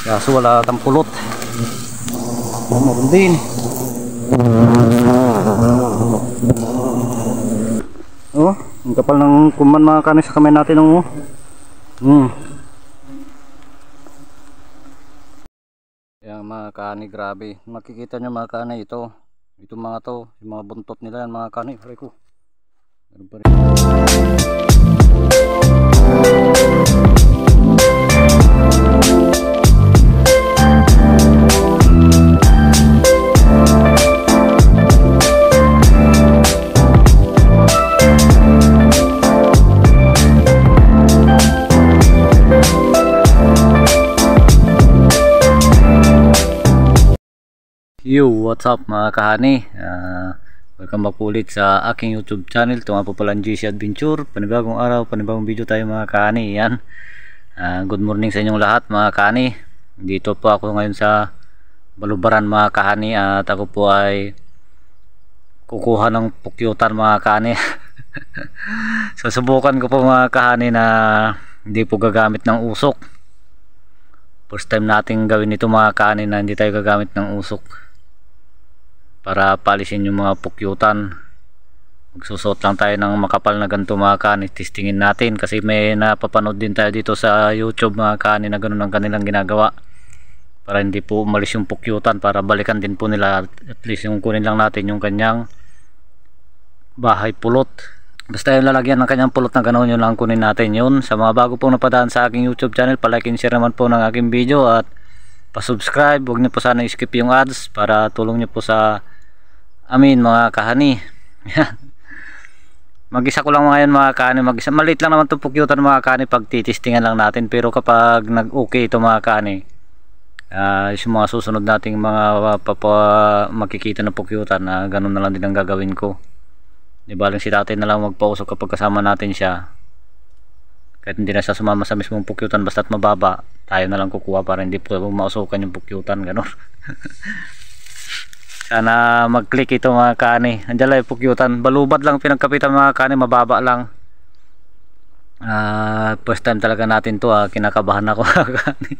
Kaso wala tang pulot. Meron din. Oh, ang kapal ng kuman mga kani sa kamay natin oh. Yan mga kani, grabe. Makikita nyo mga kani ito. Ito mga to, yung mga buntot nila yan mga kani. Aray ko. Meron pa rin. Yo, what's up mga kahani? Welcome back ulit sa aking YouTube channel. Ito nga po pala ang GC Adventure. Panibagong araw, panibagong video tayo mga kahani. Yan. Good morning sa inyong lahat mga kahani. Dito po ako ngayon sa Balubaran mga kahani. At ako po ay kukuha ng pukyutan mga kahani. Susubukan ko po mga kahani na hindi po gagamit ng usok. First time nating gawin ito mga kahani na hindi tayo gagamit ng usok para palisin yung mga pukyutan. Magsusot lang tayo ng makapal na ganito mga kani. Testingin natin kasi may napapanood din tayo dito sa YouTube mga kani na ganun ang kanilang ginagawa para hindi po umalis yung pukyutan, para balikan din po nila. At least yung kunin lang natin yung kanyang bahay pulot, basta yung lalagyan ng kanyang pulot na ganoon, yun lang kunin natin yun. Sa mga bago pong napadaan sa aking YouTube channel, palike and share naman po ng aking video at pa-subscribe. Huwag niyo po sana i-skip yung ads para tulong niyo po sa amin mga kahani. Mag-isa ko lang ngayon mga kahani. Mag-isa, maliit lang naman itong pukyutan mga kahani pag titistingan lang natin. Pero kapag nag-okay ito mga kahani, yung mga susunod nating mga makikita na pukyutan, ganun na lang din ang gagawin ko. Di baling si tatay na lang magpausok kapag kasama natin siya. Kahit hindi na siya sumama sa mismong pukyutan, basta't mababa, tayo na lang kukuha para hindi po mausukan yung pukyutan, gano'n. Sana mag-click ito mga kani. Andiyan lang yung pukyutan, balubad lang pinagkapitan mga kani, mababa lang. First time talaga natin to, kinakabahan ako mga kani.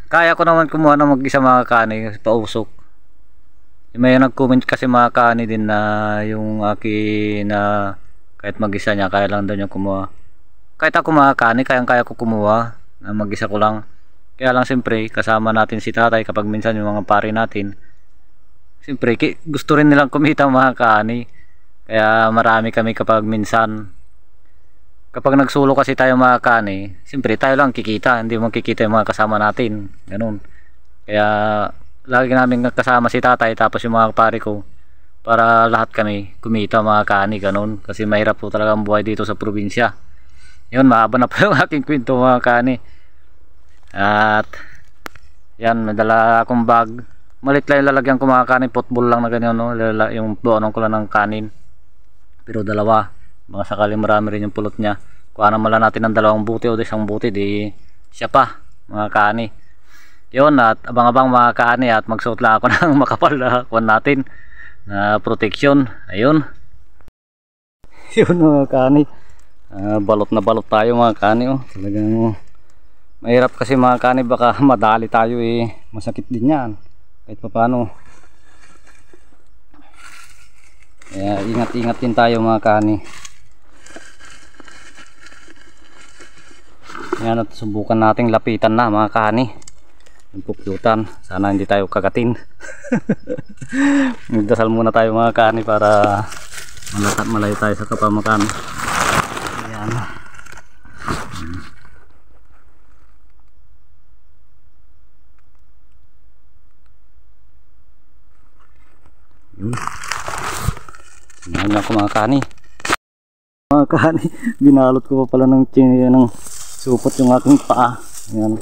Kaya ko naman kumuha ng mag-isa mga kani, pausok. May nag-comment kasi mga kani din na yung akin na kahit mag-isa niya, kaya lang daw niya kumuha. Kahit ako mga kani, kaya ko kumuha na mag-isa ko lang. Kaya lang siyempre, kasama natin si tatay kapag minsan yung mga pare natin. Siyempre, gusto rin nilang kumita mga kani. Kaya marami kami kapag minsan. Kapag nagsulo kasi tayo mga kani, siyempre tayo lang kikita. Hindi mo kikita yung mga kasama natin. Ganun. Kaya lagi namin kasama si tatay tapos yung mga pare ko, para lahat kami kumita mga kani, ganun. Kasi mahirap po talaga ang buhay dito sa probinsya. Yun, mahaba na po yung aking kwento mga kani. At yan, may dala akong bag. Malit lang yung lalagyan ko mga kani, football lang na ganyan, no? Yung buonan ko lang ng kanin. Pero dalawa, mga sakaling marami rin yung pulot niya. Kuha naman lang natin ng dalawang buti o isang buti, di siya pa mga kani. Yun, at abang-abang mga kani, at magsuot lang ako ng makapal na kuwan natin na protection. Ayun. Yun mga kani, balot na balot tayo mga kani, oh. Talagang mahirap kasi mga kani, baka madali tayo, masakit din yan kahit pa paano. Kaya ingat-ingat din tayo mga kani. Yan, at subukan nating lapitan na mga kani yung pukyutan. Sana hindi tayo kagatin. Magdasal muna tayo mga kani para malayo tayo sa kapamakan. Ayan. Sinahan ako mga kani. Mga kani, binalot ko pa pala ng supot yung aking paa. Ayan.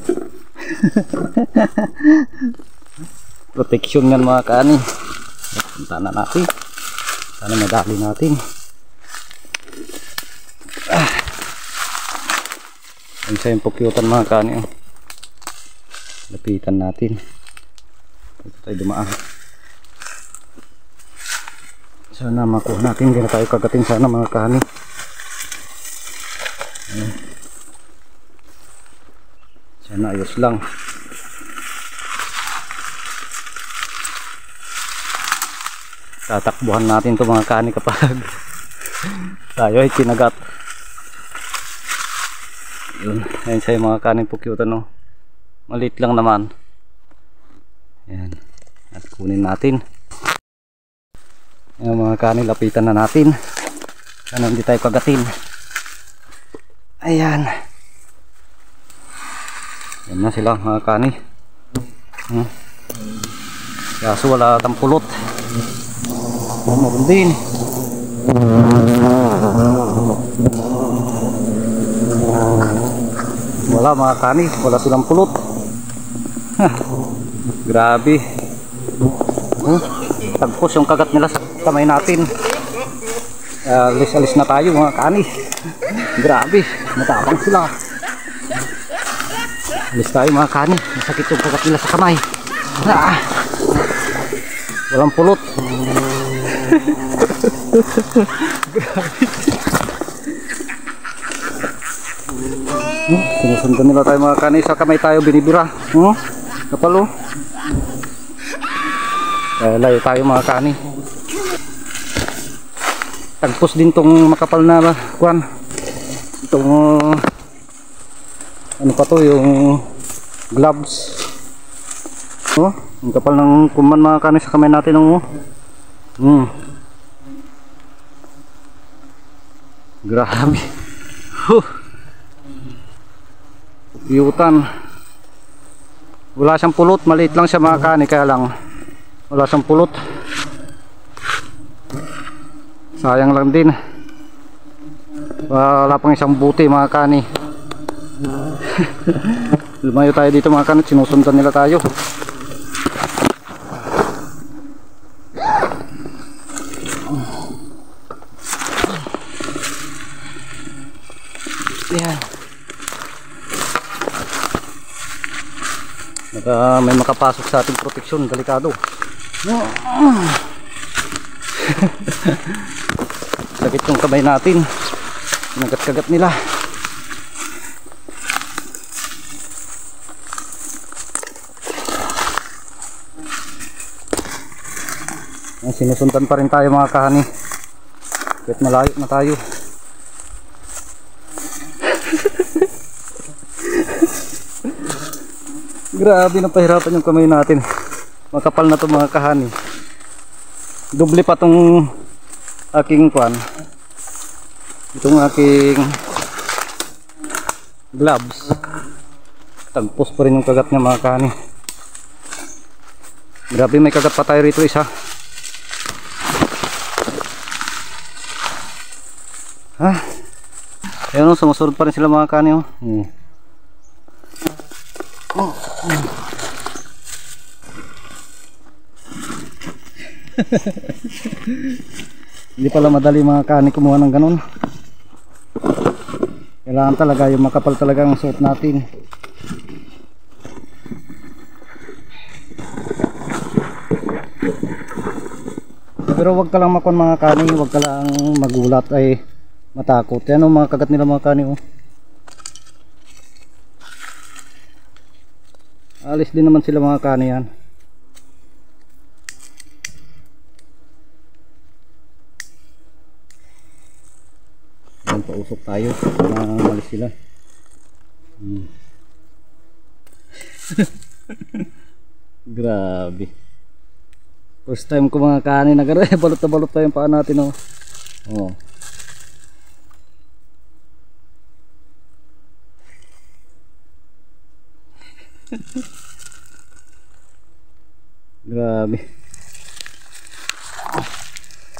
Protection yan mga kani. Punta na natin. Sana madali natin. Yan siya yung pukyutan mga kani. Lapitan natin. Dito tayo dumaan. Sana makuha natin. Hindi na tayo kagatin sana mga kani. Yan, ayos lang. Tatakbuhan natin to mga kani kapag tayo ay kinagat. Yun, ayun sa'yo mga kanin po cute, ano. Maliit lang naman. Yan, at kunin natin. Yan mga kanin, lapitan na natin sana hindi tayo kagatin. Ayan, yan na sila mga kani. Kaso wala tang pulot. Meron din. Wala mga kani, wala silang pulot. Grabe. Tagpos yung kagat nila sa kamay natin. Alis-alis na tayo mga kani. Grabe, matapang sila. Alis tayo mga kani, masakit yung kagat nila sa kamay. Walang pulot. Sinusundan nila tayo mga kani, sa kamay tayo binibira. Kapalo. Layo tayo mga kani. Tagpos din tong makapal na kuan. Itong ano pa to, yung gloves. Ang kapal ng kuman mga kani sa kamay natin. Grabe. Piyutan. Wala siyang pulot, maliit lang siya mga kani, kaya lang wala siyang pulot. Sayang lang din. Wala pang isang buti mga kani. Lumayo tayo dito mga kani, sinusundan nila tayo. Yan. May makapasok sa ating proteksyon, delikado. Sakit yung kamay natin, nagat-kagat nila. Sinusundan pa rin tayo mga kahani, kahit malayo na tayo. Grabe, napahirapan yung kamay natin. Makapal na to mga kahani. Doble pa tong aking kwan, itong aking gloves. Tagpos pa rin yung kagat niya mga kahani. Grabe, may kagat pa tayo rito isa. Ayun o, sumusunod pa rin sila mga kahani. Hindi pala madali mga kani kumuha ng ganun. Kailangan talaga yung makapal talaga ang suot natin. Pero wag ka lang makon mga kani, wag ka lang magulat ay matakot. Yan o, mga kagat nila mga kani. Alis din naman sila mga kani yan. Yan, pausok tayo. Malis sila. Grabe. First time ko mga kani nagare. Balot na balot pa yung paa natin. Grabe.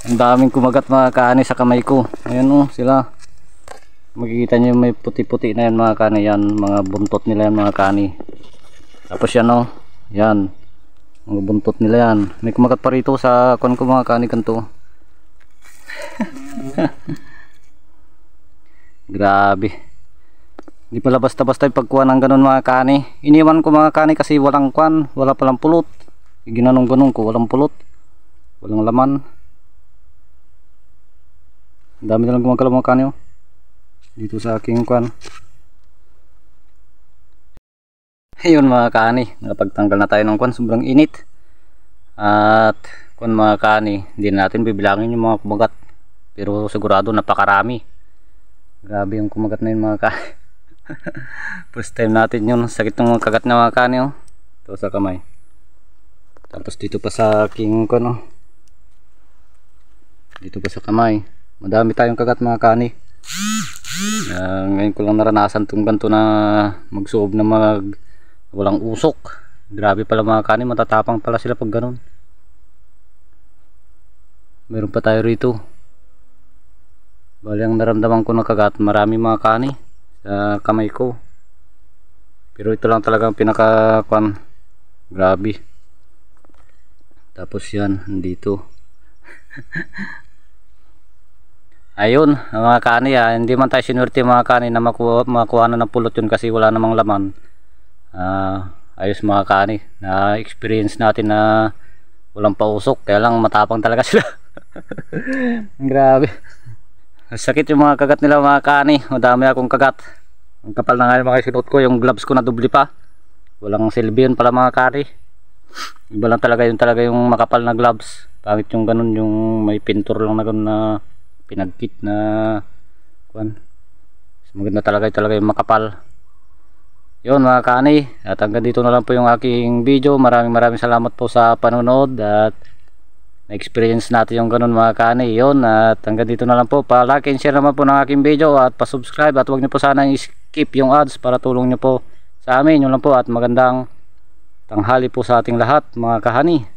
Ang daming kumagat mga kaani sa kamay ko. Ayan sila. Makikita nyo may puti-puti na yan mga kaani. Yan, mga buntot nila yan mga kaani. Tapos yan yan. Mga buntot nila yan. May kumagat pa rito sa kuwan ko mga kaani kanto. Grabe. Hindi pala basta-basta yung pagkuha ng ganun mga kani. Iniwan ko mga kani kasi walang kwan, wala palang pulot. Ginanong-ganong ko, walang pulot, walang laman. Ang dami na lang gumagalaw mga kani dito sa aking kwan. Ayun mga kani, nakapagtanggal na tayo ng kwan, sobrang init. At kung mga kani, hindi natin bibilangin yung mga kumagat, pero sigurado napakarami. Grabe yung kumagat na yun mga kani. First time natin yun, sakit ng mga kagat na mga kani oh. Ito sa kamay, tapos dito pa sa aking kano, dito pa sa kamay, madami tayong kagat mga kani. Ngayon ko lang naranasan itong ganito na magsuob na walang usok. Grabe pala mga kani, matatapang pala sila pag ganun. Meron pa tayo rito. Bali ang naramdaman ko na kagat, marami mga kani sa kamay ko. Pero ito lang talagang pinaka-kwan. Grabe. Tapos yan, dito. Ayun mga kani, hindi man tayo sinurti mga kani na makuha na ng pulot yun kasi wala namang laman. Ayos mga kani, na experience natin na walang pausok, kaya lang matapang talaga sila. Grabe, sakit yung mga kagat nila mga kani. Madami akong kagat, ang kapal na nga yung mga sinuot ko, yung gloves ko na dubli pa, walang silbi yun pala mga kani. Iba lang talaga yung makapal na gloves. Pangit yung ganun, yung may pintur lang na ganun na pinagkit na kwan. Maganda talaga yung makapal. Yun mga kani, at hanggang dito na lang po yung aking video. Maraming salamat po sa panonood at na-experience natin yung ganun mga kani. Yun, at hanggang dito na lang po. Pa-like and share naman po ng aking video at pa-subscribe, at huwag niyo po sana i-skip yung ads para tulong niyo po sa amin. Yun lang po, at magandang tanghali po sa ating lahat mga kahani.